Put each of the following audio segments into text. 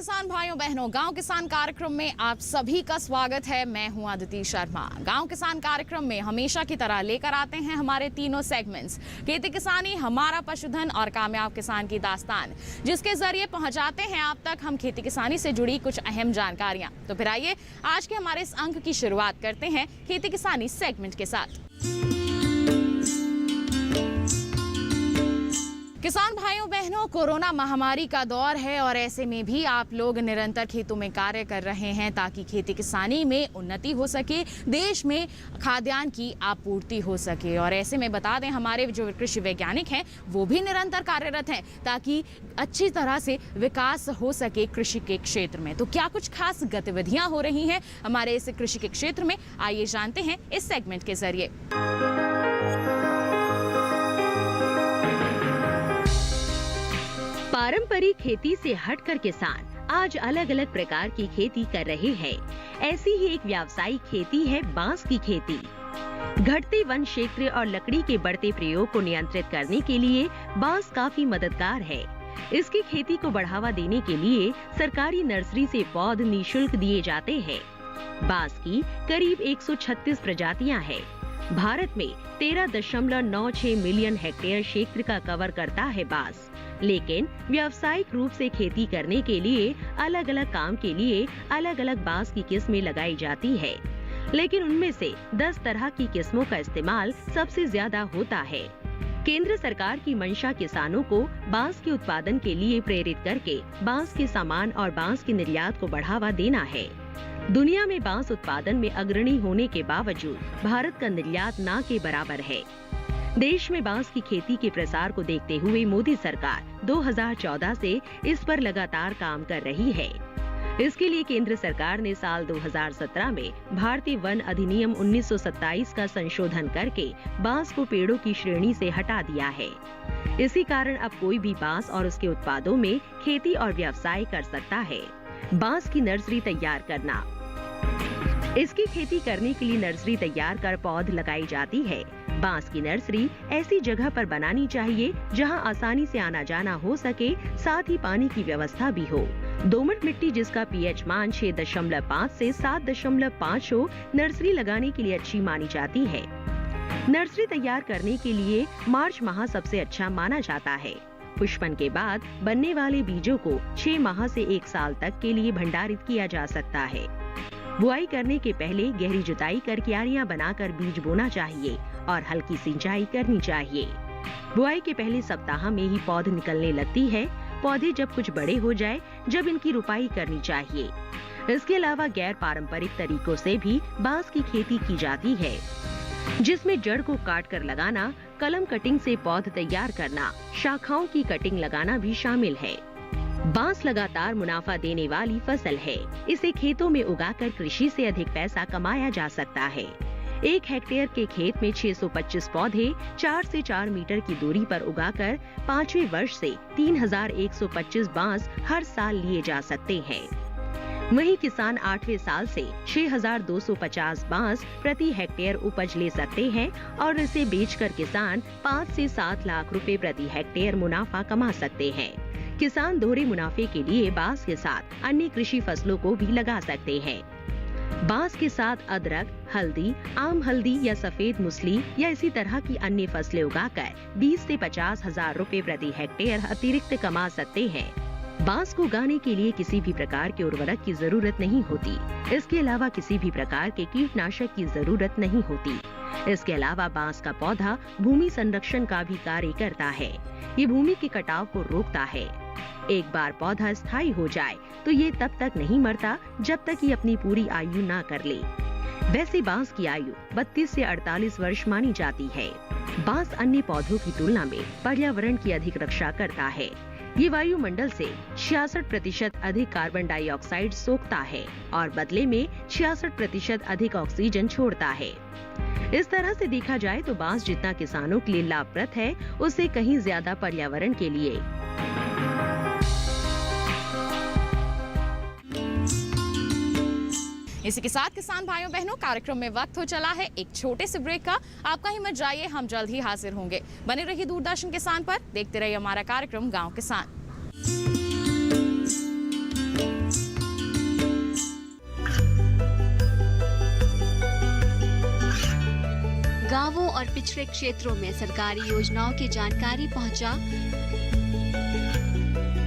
किसान भाइयों बहनों, गांव किसान कार्यक्रम में आप सभी का स्वागत है। मैं हूं अदिति शर्मा। गांव किसान कार्यक्रम में हमेशा की तरह लेकर आते हैं हमारे तीनों सेगमेंट्स, खेती किसानी, हमारा पशुधन और कामयाब किसान की दास्तान, जिसके जरिए पहुंचाते हैं आप तक हम खेती किसानी से जुड़ी कुछ अहम जानकारियां। तो फिर आइए आज के हमारे इस अंक की शुरुआत करते हैं खेती किसानी सेगमेंट के साथ। किसान भाइयों बहनों, कोरोना महामारी का दौर है और ऐसे में भी आप लोग निरंतर खेतों में कार्य कर रहे हैं ताकि खेती किसानी में उन्नति हो सके, देश में खाद्यान्न की आपूर्ति हो सके। और ऐसे में बता दें, हमारे जो कृषि वैज्ञानिक हैं वो भी निरंतर कार्यरत हैं ताकि अच्छी तरह से विकास हो सके कृषि के क्षेत्र में। तो क्या कुछ खास गतिविधियां हो रही हैं हमारे इस कृषि के क्षेत्र में, आइए जानते हैं इस सेगमेंट के जरिए। पारंपरिक खेती से हटकर किसान आज अलग अलग प्रकार की खेती कर रहे हैं। ऐसी ही एक व्यावसायिक खेती है बांस की खेती। घटते वन क्षेत्र और लकड़ी के बढ़ते प्रयोग को नियंत्रित करने के लिए बांस काफी मददगार है। इसकी खेती को बढ़ावा देने के लिए सरकारी नर्सरी से पौध निःशुल्क दिए जाते हैं। बांस की करीब 136 प्रजातियां हैं। भारत में 13.96 मिलियन हेक्टेयर क्षेत्र का कवर करता है बांस। लेकिन व्यावसायिक रूप से खेती करने के लिए अलग अलग काम के लिए अलग अलग बांस की किस्में लगाई जाती है, लेकिन उनमें से 10 तरह की किस्मों का इस्तेमाल सबसे ज्यादा होता है। केंद्र सरकार की मंशा किसानों को बांस के उत्पादन के लिए प्रेरित करके बांस के सामान और बांस के निर्यात को बढ़ावा देना है। दुनिया में बांस उत्पादन में अग्रणी होने के बावजूद भारत का निर्यात ना के बराबर है। देश में बांस की खेती के प्रसार को देखते हुए मोदी सरकार 2014 से इस पर लगातार काम कर रही है। इसके लिए केंद्र सरकार ने साल 2017 में भारतीय वन अधिनियम 1927 का संशोधन करके बांस को पेड़ों की श्रेणी से हटा दिया है। इसी कारण अब कोई भी बांस और उसके उत्पादों में खेती और व्यवसाय कर सकता है। बांस की नर्सरी तैयार करना। इसकी खेती करने के लिए नर्सरी तैयार कर पौध लगाई जाती है। बांस की नर्सरी ऐसी जगह पर बनानी चाहिए जहां आसानी से आना जाना हो सके, साथ ही पानी की व्यवस्था भी हो। दोमट मिट्टी जिसका पीएच मान 6.5 से 7.5 हो, नर्सरी लगाने के लिए अच्छी मानी जाती है। नर्सरी तैयार करने के लिए मार्च माह सबसे अच्छा माना जाता है। पुष्पन के बाद बनने वाले बीजों को 6 माह से 1 साल तक के लिए भंडारित किया जा सकता है। बुआई करने के पहले गहरी जुताई कर क्यारियां बनाकर बीज बोना चाहिए और हल्की सिंचाई करनी चाहिए। बुआई के पहले सप्ताह में ही पौध निकलने लगती है। पौधे जब कुछ बड़े हो जाए, जब इनकी रुपाई करनी चाहिए। इसके अलावा गैर पारंपरिक तरीकों से भी बांस की खेती की जाती है, जिसमें जड़ को काट कर लगाना, कलम कटिंग से पौध तैयार करना, शाखाओं की कटिंग लगाना भी शामिल है। बांस लगातार मुनाफा देने वाली फसल है। इसे खेतों में उगाकर कृषि से अधिक पैसा कमाया जा सकता है। 1 हेक्टेयर के खेत में 625 पौधे 4 से 4 मीटर की दूरी पर उगाकर 5वें वर्ष से 3125 बांस हर साल लिए जा सकते हैं। वहीं किसान 8वें साल से 6250 बांस प्रति हेक्टेयर उपज ले सकते हैं और इसे बेचकर किसान 5 से 7 लाख रुपए प्रति हेक्टेयर मुनाफा कमा सकते हैं। किसान दोहरे मुनाफे के लिए बांस के साथ अन्य कृषि फसलों को भी लगा सकते हैं। बांस के साथ अदरक, हल्दी, आम हल्दी या सफेद मूसली या इसी तरह की अन्य फसलें उगाकर 20 से 50 हजार रुपए प्रति हेक्टेयर अतिरिक्त कमा सकते हैं। बांस को उगाने के लिए किसी भी प्रकार के उर्वरक की जरूरत नहीं होती। इसके अलावा किसी भी प्रकार के कीटनाशक की जरूरत नहीं होती। इसके अलावा बांस का पौधा भूमि संरक्षण का भी कार्य करता है। ये भूमि के कटाव को रोकता है। एक बार पौधा स्थायी हो जाए तो ये तब तक नहीं मरता जब तक ये अपनी पूरी आयु ना कर ले। वैसे बांस की आयु 32 से 48 वर्ष मानी जाती है। बांस अन्य पौधों की तुलना में पर्यावरण की अधिक रक्षा करता है। ये वायुमंडल से 66% अधिक कार्बन डाइऑक्साइड सोखता है और बदले में 66% अधिक ऑक्सीजन छोड़ता है। इस तरह से देखा जाए तो बांस जितना किसानों के लिए लाभप्रद है, उससे कहीं ज्यादा पर्यावरण के लिए। इसी के साथ किसान भाइयों बहनों, कार्यक्रम में वक्त हो चला है एक छोटे से ब्रेक का। आप कहीं मत जाइए, हम जल्द ही हाजिर होंगे। बने रहिए दूरदर्शन किसान पर, देखते रहिए हमारा कार्यक्रम गांव किसान। और पिछड़े क्षेत्रों में सरकारी योजनाओं की जानकारी पहुंचा।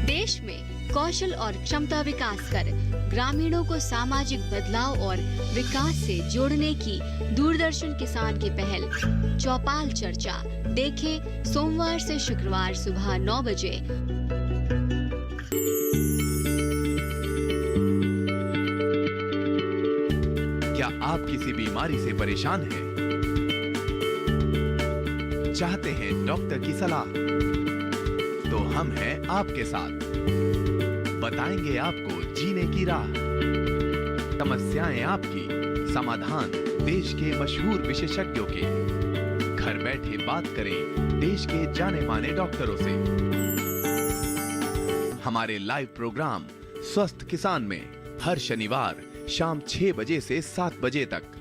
देश में कौशल और क्षमता विकास कर ग्रामीणों को सामाजिक बदलाव और विकास से जोड़ने की दूरदर्शन किसान की पहल चौपाल चर्चा देखें सोमवार से शुक्रवार सुबह 9 बजे। क्या आप किसी बीमारी से परेशान हैं? चाहते हैं डॉक्टर की सलाह? तो हम हैं आपके साथ। बताएंगे आपको जीने की राह। समस्याएं आपकी, समाधान देश के मशहूर विशेषज्ञों के। घर बैठे बात करें देश के जाने माने डॉक्टरों से। हमारे लाइव प्रोग्राम स्वस्थ किसान में हर शनिवार शाम 6 बजे से 7 बजे तक।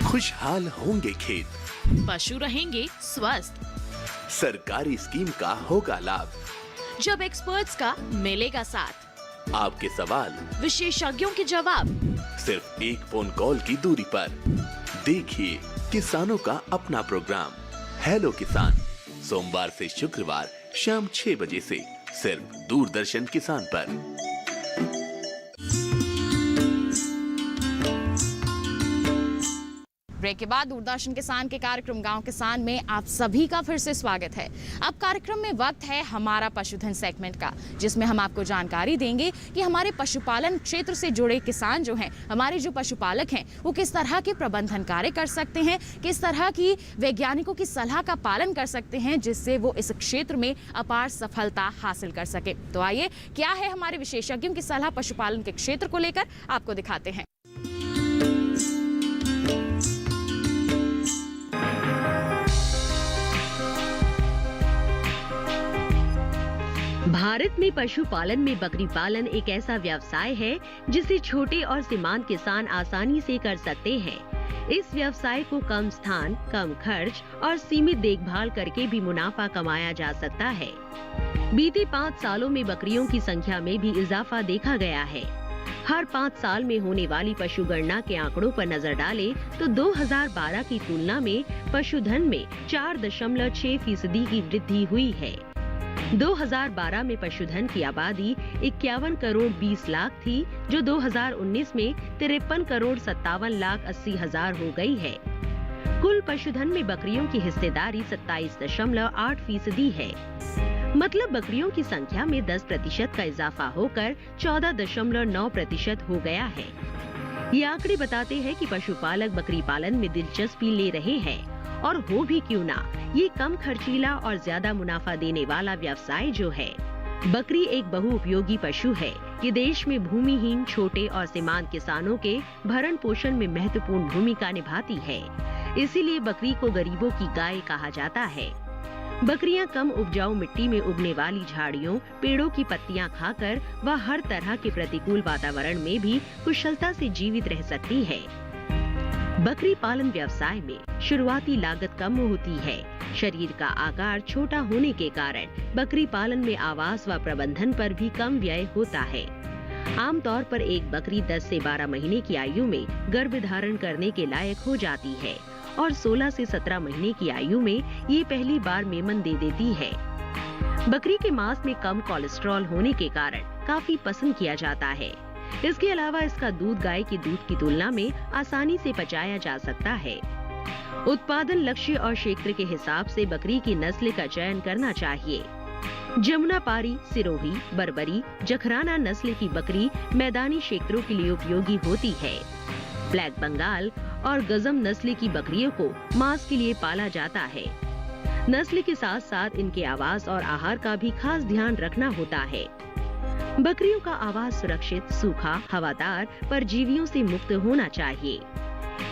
खुशहाल होंगे खेत, पशु रहेंगे स्वस्थ, सरकारी स्कीम का होगा लाभ। जब एक्सपर्ट्स का मिलेगा साथ, आपके सवाल विशेषज्ञों के जवाब, सिर्फ एक फोन कॉल की दूरी पर। देखिए किसानों का अपना प्रोग्राम हेलो किसान, सोमवार से शुक्रवार शाम 6 बजे से सिर्फ दूरदर्शन किसान पर। ब्रेक के बाद दूरदर्शन किसान के कार्यक्रम गांव किसान में आप सभी का फिर से स्वागत है। अब कार्यक्रम में वक्त है हमारा पशुधन सेगमेंट का, जिसमें हम आपको जानकारी देंगे कि हमारे पशुपालन क्षेत्र से जुड़े किसान जो हैं, हमारे जो पशुपालक हैं, वो किस तरह के प्रबंधन कार्य कर सकते हैं, किस तरह की वैज्ञानिकों की सलाह का पालन कर सकते हैं, जिससे वो इस क्षेत्र में अपार सफलता हासिल कर सके। तो आइए, क्या है हमारे विशेषज्ञों की सलाह पशुपालन के क्षेत्र को लेकर, आपको दिखाते हैं। भारत में पशुपालन में बकरी पालन एक ऐसा व्यवसाय है जिसे छोटे और सीमांत किसान आसानी से कर सकते हैं। इस व्यवसाय को कम स्थान, कम खर्च और सीमित देखभाल करके भी मुनाफा कमाया जा सकता है। बीते 5 सालों में बकरियों की संख्या में भी इजाफा देखा गया है। हर 5 साल में होने वाली पशुगणना के आंकड़ों पर नजर डालें तो 2012 की तुलना में पशुधन में 4.6% की वृद्धि हुई है। 2012 में पशुधन की आबादी 51 करोड़ 20 लाख थी, जो 2019 में 53 करोड़ 57 लाख 80 हजार हो गई है। कुल पशुधन में बकरियों की हिस्सेदारी 27.8% है। मतलब बकरियों की संख्या में 10% का इजाफा होकर 14.9% हो गया है। ये आंकड़े बताते हैं कि पशुपालक बकरी पालन में दिलचस्पी ले रहे हैं, और हो भी क्यों ना, ये कम खर्चीला और ज्यादा मुनाफा देने वाला व्यवसाय जो है। बकरी एक बहुउपयोगी पशु है। ये देश में भूमिहीन, छोटे और सीमांत किसानों के भरण पोषण में महत्वपूर्ण भूमिका निभाती है। इसीलिए बकरी को गरीबों की गाय कहा जाता है। बकरियां कम उपजाऊ मिट्टी में उगने वाली झाड़ियों, पेड़ों की पत्तियां खाकर व हर तरह के प्रतिकूल वातावरण में भी कुशलता से जीवित रह सकती है। बकरी पालन व्यवसाय में शुरुआती लागत कम होती है। शरीर का आकार छोटा होने के कारण बकरी पालन में आवास व प्रबंधन पर भी कम व्यय होता है। आमतौर पर एक बकरी 10 से 12 महीने की आयु में गर्भ धारण करने के लायक हो जाती है और 16 से 17 महीने की आयु में ये पहली बार मेमन दे देती है। बकरी के मांस में कम कोलेस्ट्रॉल होने के कारण काफी पसंद किया जाता है। इसके अलावा इसका दूध गाय के दूध की तुलना में आसानी से पचाया जा सकता है। उत्पादन लक्ष्य और क्षेत्र के हिसाब से बकरी की नस्ल का चयन करना चाहिए। जमुनापारी, सिरोही, बर्बरी, जखराना नस्ल की बकरी मैदानी क्षेत्रों के लिए उपयोगी होती है। ब्लैक बंगाल और गजम नस्ल की बकरियों को मांस के लिए पाला जाता है। नस्ल के साथ साथ इनके आवास और आहार का भी खास ध्यान रखना होता है। बकरियों का आवास सुरक्षित, सूखा, हवादार, परजीवियों से मुक्त होना चाहिए।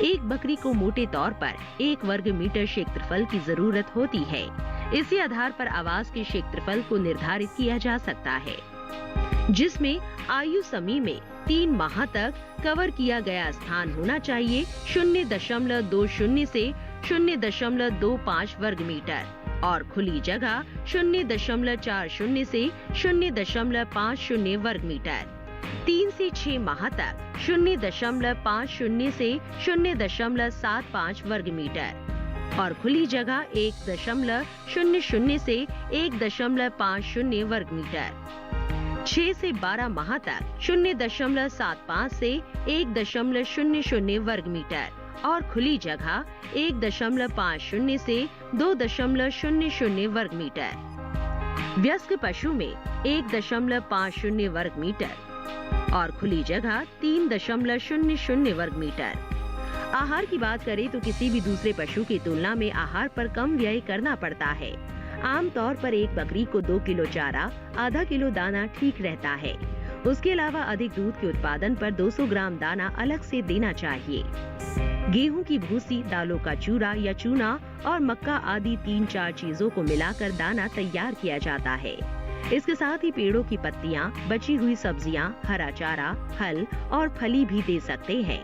एक बकरी को मोटे तौर पर 1 वर्ग मीटर क्षेत्रफल की जरूरत होती है। इसी आधार पर आवास के क्षेत्रफल को निर्धारित किया जा सकता है, जिसमें आयु समूह में 3 माह तक कवर किया गया स्थान होना चाहिए 0.20 से 0.25 वर्ग मीटर और खुली जगह 0.40 से 0.50 वर्ग मीटर। 3 से 6 माह तक 0.50 से 0.75 वर्ग मीटर और खुली जगह 1.00 से 1.50 वर्ग मीटर। 6 से 12 माह तक 0.75 से 1.00 वर्ग मीटर और खुली जगह 1.50 से 2.00 वर्ग मीटर। वयस्क पशु में 1.50 वर्ग मीटर और खुली जगह 3.00 वर्ग मीटर। आहार की बात करें तो किसी भी दूसरे पशु की तुलना में आहार पर कम व्यय करना पड़ता है। आमतौर पर एक बकरी को 2 किलो चारा, आधा किलो दाना ठीक रहता है। उसके अलावा अधिक दूध के उत्पादन पर 200 ग्राम दाना अलग से देना चाहिए। गेहूं की भूसी, दालों का चूरा या चूना और मक्का आदि 3-4 चीजों को मिलाकर दाना तैयार किया जाता है। इसके साथ ही पेड़ों की पत्तियां, बची हुई सब्जियां, हरा चारा, फल और फली भी दे सकते हैं।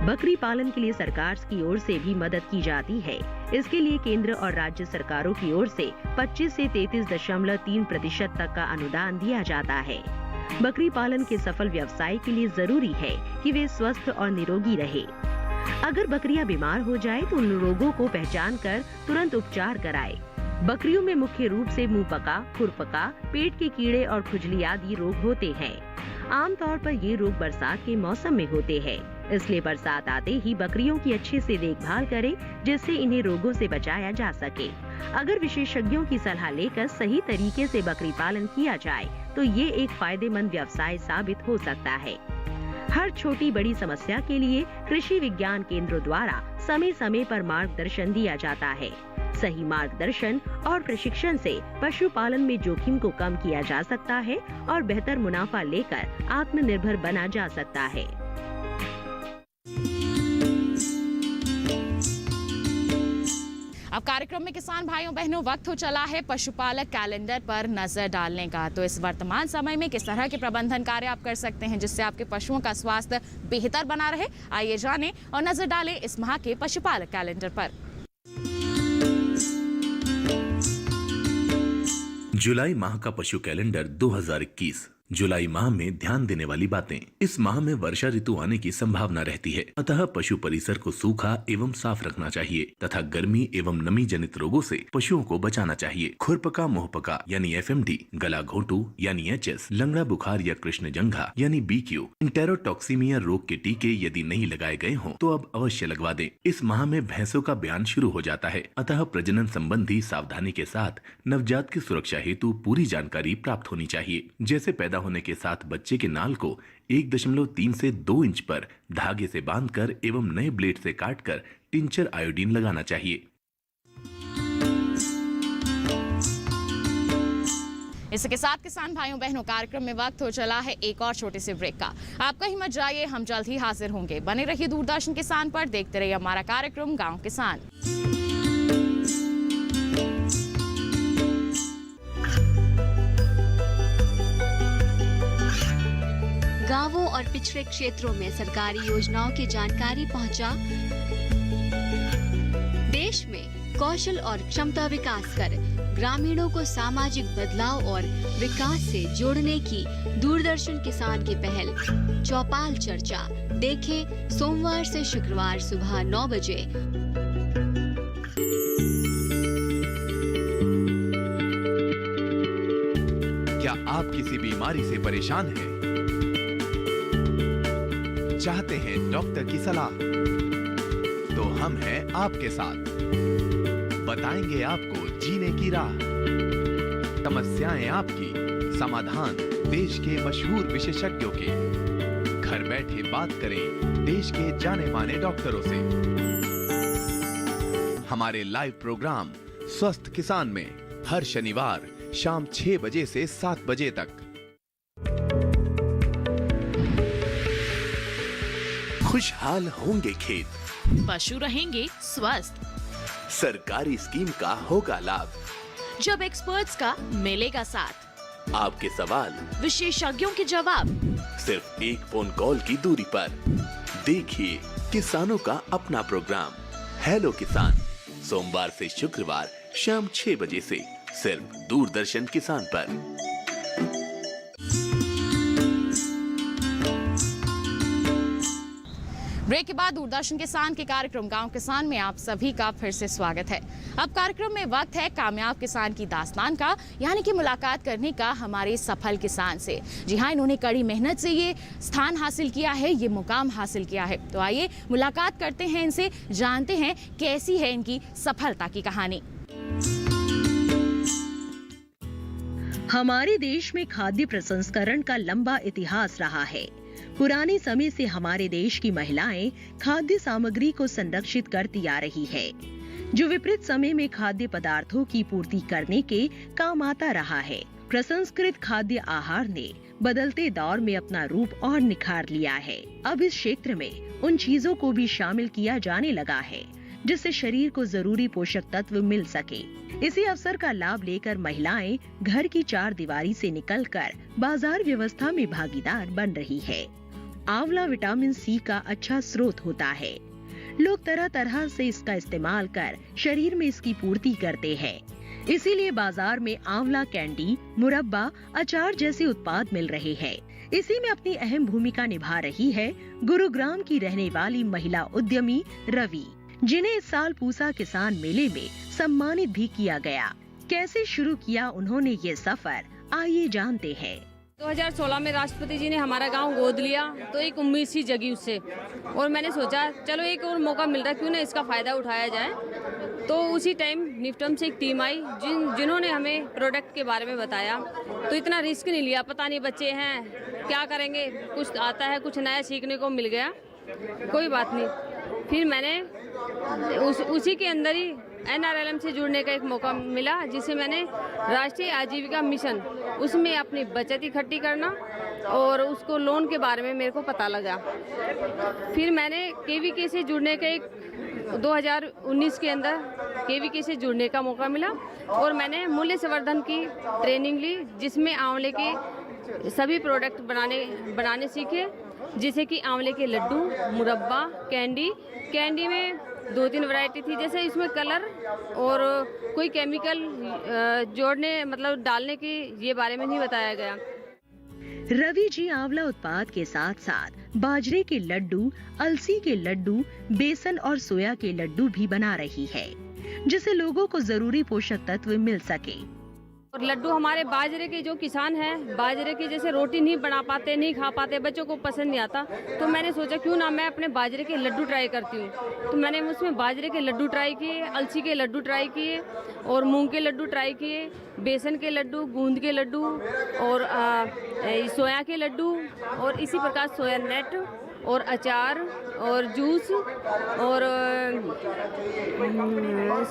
बकरी पालन के लिए सरकार की ओर से भी मदद की जाती है। इसके लिए केंद्र और राज्य सरकारों की ओर से 25 से 33.3% तक का अनुदान दिया जाता है। बकरी पालन के सफल व्यवसाय के लिए जरूरी है कि वे स्वस्थ और निरोगी रहे। अगर बकरियां बीमार हो जाए तो उन रोगों को पहचान कर तुरंत उपचार कराए। बकरियों में मुख्य रूप से मुंह पका, खुरपका, पेट के कीड़े और खुजली आदि रोग होते हैं। आमतौर पर ये रोग बरसात के मौसम में होते हैं, इसलिए बरसात आते ही बकरियों की अच्छे से देखभाल करें जिससे इन्हें रोगों से बचाया जा सके। अगर विशेषज्ञों की सलाह लेकर सही तरीके से बकरी पालन किया जाए तो ये एक फायदेमंद व्यवसाय साबित हो सकता है। हर छोटी बड़ी समस्या के लिए कृषि विज्ञान केंद्रों द्वारा समय समय पर मार्गदर्शन दिया जाता है। सही मार्गदर्शन और प्रशिक्षण से पशुपालन में जोखिम को कम किया जा सकता है और बेहतर मुनाफा लेकर आत्मनिर्भर बना जा सकता है। अब कार्यक्रम में किसान भाइयों बहनों वक्त हो चला है पशुपालक कैलेंडर पर नजर डालने का। तो इस वर्तमान समय में किस तरह के प्रबंधन कार्य आप कर सकते हैं जिससे आपके पशुओं का स्वास्थ्य बेहतर बना रहे, आइए जानें और नजर डालें इस माह के पशुपालक कैलेंडर पर। जुलाई माह का पशु कैलेंडर 2021। जुलाई माह में ध्यान देने वाली बातें। इस माह में वर्षा ऋतु आने की संभावना रहती है, अतः पशु परिसर को सूखा एवं साफ रखना चाहिए तथा गर्मी एवं नमी जनित रोगों से पशुओं को बचाना चाहिए। खुरपका, मुहपका यानी FMD, गला घोंटू यानी HS, लंगड़ा बुखार या कृष्ण जंघा यानी BQ, इंटेरोटॉक्सीमिया रोग के टीके यदि नहीं लगाए गए हों तो अब अवश्य लगवा दें। इस माह में भैंसों का ब्यान शुरू हो जाता है, अतः प्रजनन संबंधी सावधानी के साथ नवजात की सुरक्षा हेतु पूरी जानकारी प्राप्त होनी चाहिए। जैसे पैदा होने के साथ बच्चे के नाल को 1.3 से 2 इंच पर धागे से बांधकर एवं नए ब्लेड से काटकर टिंचर आयोडीन लगाना चाहिए। इसके साथ किसान भाइयों बहनों कार्यक्रम में वक्त हो चला है एक और छोटे से ब्रेक का। आप कहीं मत जाइए, हम जल्द ही हाजिर होंगे। बने रहिए दूरदर्शन किसान पर, देखते रहिए हमारा कार्यक्रम गांव किसान। गांवों और पिछड़े क्षेत्रों में सरकारी योजनाओं की जानकारी पहुंचा। देश में कौशल और क्षमता विकास कर ग्रामीणों को सामाजिक बदलाव और विकास से जोड़ने की दूरदर्शन किसान की पहल चौपाल चर्चा देखें सोमवार से शुक्रवार सुबह 9 बजे। क्या आप किसी बीमारी से परेशान हैं? चाहते हैं डॉक्टर की सलाह? तो हम हैं आपके साथ, बताएंगे आपको जीने की राह। समस्याएं आपकी, समाधान देश के मशहूर विशेषज्ञों के। घर बैठे बात करें देश के जाने माने डॉक्टरों से। हमारे लाइव प्रोग्राम स्वस्थ किसान में हर शनिवार शाम 6 बजे से 7 बजे तक। खुशहाल होंगे खेत, पशु रहेंगे स्वस्थ, सरकारी स्कीम का होगा लाभ, जब एक्सपर्ट्स का मिलेगा साथ, आपके सवाल विशेषज्ञों के जवाब, सिर्फ एक फोन कॉल की दूरी पर। देखिए किसानों का अपना प्रोग्राम हेलो किसान, सोमवार से शुक्रवार शाम 6 बजे से सिर्फ दूरदर्शन किसान पर। ब्रेक के बाद दूरदर्शन किसान के कार्यक्रम गांव किसान में आप सभी का फिर से स्वागत है। अब कार्यक्रम में वक्त है कामयाब किसान की दास्तान का, यानी कि मुलाकात करने का हमारे सफल किसान से। जी हाँ, इन्होंने कड़ी मेहनत से ये स्थान हासिल किया है, ये मुकाम हासिल किया है। तो आइए मुलाकात करते हैं इनसे, जानते हैं कैसी है इनकी सफलता की कहानी। हमारे देश में खाद्य प्रसंस्करण का लंबा इतिहास रहा है। पुराने समय से हमारे देश की महिलाएं खाद्य सामग्री को संरक्षित करती आ रही है, जो विपरीत समय में खाद्य पदार्थों की पूर्ति करने के काम आता रहा है। प्रसंस्कृत खाद्य आहार ने बदलते दौर में अपना रूप और निखार लिया है। अब इस क्षेत्र में उन चीजों को भी शामिल किया जाने लगा है जिससे शरीर को जरूरी पोषक तत्व मिल सके। इसी अवसर का लाभ लेकर महिलाएं घर की चार दीवारी से निकलकर बाजार व्यवस्था में भागीदार बन रही है। आंवला विटामिन सी का अच्छा स्रोत होता है। लोग तरह तरह से इसका इस्तेमाल कर शरीर में इसकी पूर्ति करते हैं। इसीलिए बाजार में आंवला कैंडी, मुरब्बा, अचार जैसे उत्पाद मिल रहे हैं। इसी में अपनी अहम भूमिका निभा रही है गुरुग्राम की रहने वाली महिला उद्यमी रवि, जिन्हें इस साल पूसा किसान मेले में सम्मानित भी किया गया। कैसे शुरू किया उन्होंने ये सफर, आइए जानते हैं। 2016 में राष्ट्रपति जी ने हमारा गांव गोद लिया तो एक उम्मीद सी जगी उससे, और मैंने सोचा चलो एक और मौका मिल रहा है, क्यों ना इसका फ़ायदा उठाया जाए। तो उसी टाइम निफ्टम से एक टीम आई जिन्होंने हमें प्रोडक्ट के बारे में बताया। तो इतना रिस्क नहीं लिया, पता नहीं बच्चे हैं क्या करेंगे, कुछ आता है, कुछ नया सीखने को मिल गया, कोई बात नहीं। फिर मैंने उसी के अंदर ही NRLM से जुड़ने का एक मौका मिला, जिसे मैंने राष्ट्रीय आजीविका मिशन, उसमें अपनी बचत इकट्ठी करना और उसको लोन के बारे में मेरे को पता लगा। फिर मैंने KVK से जुड़ने का एक 2019 के अंदर KVK से जुड़ने का मौका मिला और मैंने मूल्य संवर्धन की ट्रेनिंग ली, जिसमें आंवले के सभी प्रोडक्ट बनाने सीखे, जैसे कि आंवले के लड्डू, मुरब्बा, कैंडी में 2-3 वैरायटी थी। जैसे इसमें कलर और कोई केमिकल जोड़ने मतलब डालने की ये बारे में नहीं बताया गया। रवि जी आंवला उत्पाद के साथ साथ बाजरे के लड्डू, अलसी के लड्डू, बेसन और सोया के लड्डू भी बना रही है, जिससे लोगों को जरूरी पोषक तत्व मिल सके। और लड्डू हमारे बाजरे के जो किसान हैं, बाजरे की जैसे रोटी नहीं बना पाते, नहीं खा पाते, बच्चों को पसंद नहीं आता, तो मैंने सोचा क्यों ना मैं अपने बाजरे के लड्डू ट्राई करती हूँ। तो मैंने उसमें बाजरे के लड्डू ट्राई किए, अलसी के लड्डू ट्राई किए और मूंग के लड्डू ट्राई किए, बेसन के लड्डू, गूंद के लड्डू और सोया के लड्डू, और इसी प्रकार सोया नेट और अचार और जूस और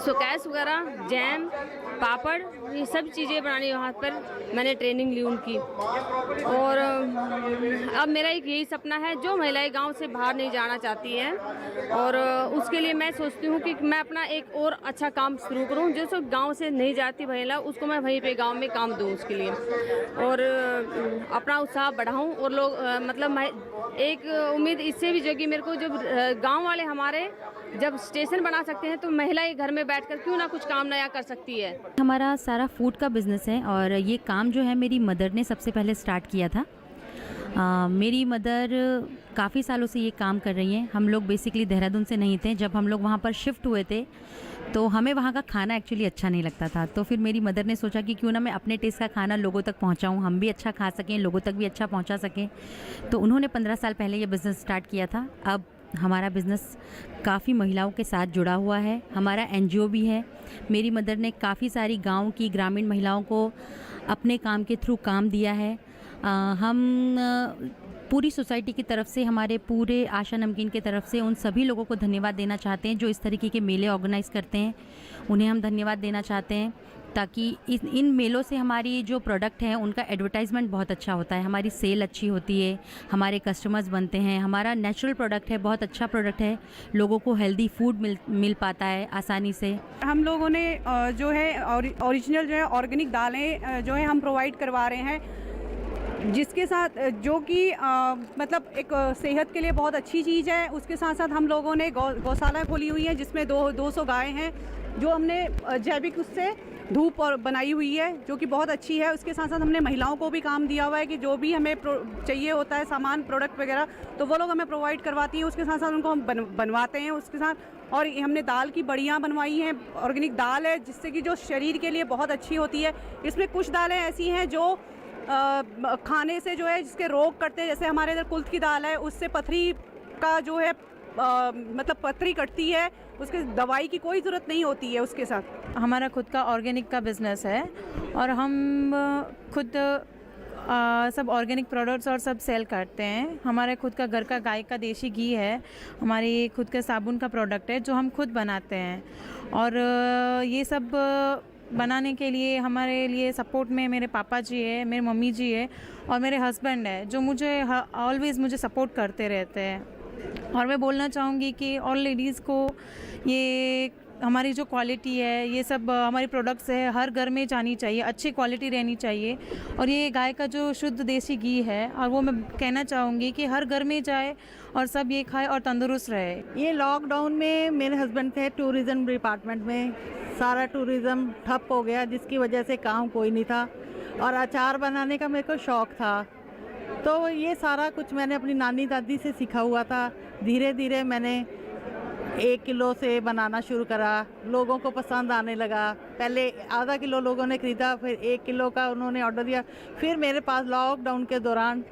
सुकैस वगैरह, जैम, पापड़, ये सब चीज़ें बनानी वहाँ पर मैंने ट्रेनिंग ली उनकी। और अब मेरा एक यही सपना है, जो महिलाएं गांव से बाहर नहीं जाना चाहती हैं, और उसके लिए मैं सोचती हूँ कि मैं अपना एक और अच्छा काम शुरू करूँ, जो सब गांव से नहीं जाती महिला, उसको मैं वहीं पे गांव में काम दूँ उसके लिए, और अपना उत्साह बढ़ाऊँ। और लोग मतलब एक उम्मीद इससे भी जगी मेरे को, जब गांव वाले हमारे जब स्टेशन बना सकते हैं तो महिलाएं घर में बैठकर क्यों ना कुछ काम नया कर सकती है। हमारा सारा फूड का बिज़नेस है और ये काम जो है मेरी मदर ने सबसे पहले स्टार्ट किया था। मेरी मदर काफ़ी सालों से ये काम कर रही हैं। हम लोग बेसिकली देहरादून से नहीं थे। जब हम लोग वहाँ पर शिफ्ट हुए थे तो हमें वहाँ का खाना एक्चुअली अच्छा नहीं लगता था, तो फिर मेरी मदर ने सोचा कि क्यों ना मैं अपने टेस्ट का खाना लोगों तक पहुँचाऊँ, हम भी अच्छा खा सकें, लोगों तक भी अच्छा पहुँचा सकें। तो उन्होंने 15 साल पहले ये बिज़नेस स्टार्ट किया था। अब हमारा बिज़नेस काफ़ी महिलाओं के साथ जुड़ा हुआ है। हमारा NGO भी है। मेरी मदर ने काफ़ी सारी गांव की ग्रामीण महिलाओं को अपने काम के थ्रू काम दिया है। हम पूरी सोसाइटी की तरफ से, हमारे पूरे आशा नमकीन की तरफ से उन सभी लोगों को धन्यवाद देना चाहते हैं जो इस तरीके के मेले ऑर्गेनाइज़ करते हैं। उन्हें हम धन्यवाद देना चाहते हैं, ताकि इन मेलों से हमारी जो प्रोडक्ट हैं उनका एडवर्टाइजमेंट बहुत अच्छा होता है, हमारी सेल अच्छी होती है, हमारे कस्टमर्स बनते हैं, हमारा नेचुरल प्रोडक्ट है, बहुत अच्छा प्रोडक्ट है, लोगों को हेल्दी फूड मिल पाता है आसानी से। हम लोगों ने जो है ओरिजिनल जो है ऑर्गेनिक दालें जो है हम प्रोवाइड करवा रहे हैं, जिसके साथ जो कि मतलब एक सेहत के लिए बहुत अच्छी चीज़ है। उसके साथ साथ हम लोगों ने गौशाला खोली हुई है, जिसमें 200 गायें हैं, जो हमने जैविक उससे धूप और बनाई हुई है जो कि बहुत अच्छी है। उसके साथ साथ हमने महिलाओं को भी काम दिया हुआ है कि जो भी हमें चाहिए होता है सामान, प्रोडक्ट वगैरह, तो वो लोग हमें प्रोवाइड करवाती हैं। उसके साथ साथ उनको हम बनवाते हैं उसके साथ। और हमने दाल की बड़ियाँ बनवाई हैं, ऑर्गेनिक दाल है जिससे कि जो शरीर के लिए बहुत अच्छी होती है। इसमें कुछ दालें ऐसी हैं जो खाने से जो है जिसके रोग करते हैं, जैसे हमारे इधर कुल्थ की दाल है, उससे पथरी का जो है मतलब पथरी कटती है, उसके दवाई की कोई ज़रूरत नहीं होती है। उसके साथ हमारा खुद का ऑर्गेनिक का बिज़नेस है और हम खुद सब ऑर्गेनिक प्रोडक्ट्स और सब सेल करते हैं। हमारे खुद का घर का गाय का देसी घी है, हमारी खुद का साबुन का प्रोडक्ट है जो हम खुद बनाते हैं। और ये सब बनाने के लिए हमारे लिए सपोर्ट में मेरे पापा जी है, मेरे मम्मी जी है और मेरे हस्बैंड है जो मुझे ऑलवेज़ मुझे सपोर्ट करते रहते हैं। और मैं बोलना चाहूँगी कि ऑल लेडीज़ को ये हमारी जो क्वालिटी है, ये सब हमारी प्रोडक्ट्स है हर घर में जानी चाहिए, अच्छी क्वालिटी रहनी चाहिए। और ये गाय का जो शुद्ध देसी घी है, और वो मैं कहना चाहूँगी कि हर घर में जाए और सब ये खाए और तंदुरुस्त रहे। ये लॉकडाउन में मेरे हस्बैंड थे टूरिज़्म डिपार्टमेंट में, सारा टूरिज़्म ठप हो गया जिसकी वजह से काम कोई नहीं था। और अचार बनाने का मेरे को शौक़ था, तो ये सारा कुछ मैंने अपनी नानी दादी से सीखा हुआ था। धीरे धीरे मैंने 1 किलो से बनाना शुरू करा, लोगों को पसंद आने लगा। पहले आधा किलो लोगों ने ख़रीदा, फिर 1 किलो का उन्होंने ऑर्डर दिया। फिर मेरे पास लॉकडाउन के दौरान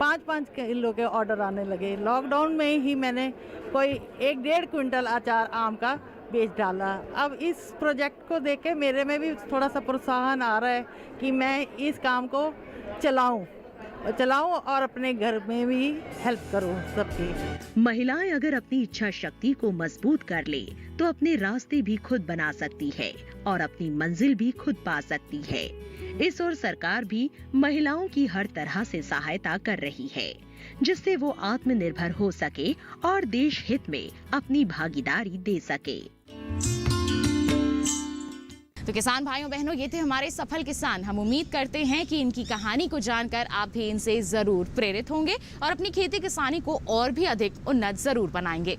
5-5 किलो के ऑर्डर आने लगे। लॉकडाउन में ही मैंने कोई 1-1.5 क्विंटल अचार आम का बेच डाला। अब इस प्रोजेक्ट को देख के मेरे में भी थोड़ा सा प्रोत्साहन आ रहा है कि मैं इस काम को चलाऊं और अपने घर में भी हेल्प करूं सबकी। महिलाएं अगर अपनी इच्छा शक्ति को मजबूत कर ले तो अपने रास्ते भी खुद बना सकती है और अपनी मंजिल भी खुद पा सकती है। इस ओर सरकार भी महिलाओं की हर तरह से सहायता कर रही है जिससे वो आत्मनिर्भर हो सके और देश हित में अपनी भागीदारी दे सके। तो किसान भाइयों बहनों, ये थे हमारे सफल किसान। हम उम्मीद करते हैं कि इनकी कहानी को जानकर आप भी इनसे जरूर प्रेरित होंगे और अपनी खेती किसानी को और भी अधिक उन्नत जरूर बनाएंगे।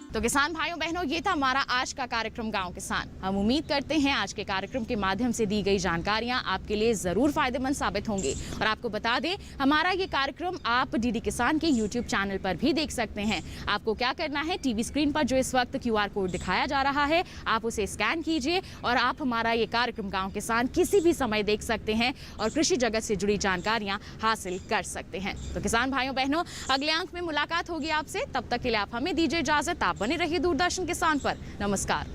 तो किसान भाइयों बहनों, ये था हमारा आज का कार्यक्रम गांव किसान। हम उम्मीद करते हैं आज के कार्यक्रम के माध्यम से दी गई जानकारियां आपके लिए जरूर फायदेमंद साबित होंगे। और आपको बता दें, हमारा ये कार्यक्रम आप डीडी किसान के यूट्यूब चैनल पर भी देख सकते हैं। आपको क्या करना है, टीवी स्क्रीन पर जो इस वक्त QR कोड दिखाया जा रहा है, आप उसे स्कैन कीजिए और आप हमारा ये कार्यक्रम गाँव किसान किसी भी समय देख सकते हैं और कृषि जगत से जुड़ी जानकारियाँ हासिल कर सकते हैं। तो किसान भाइयों बहनों, अगले अंक में मुलाकात होगी आपसे। तब तक के लिए आप हमें दीजिए इजाजत। आप बने रहिए दूरदर्शन किसान पर। नमस्कार।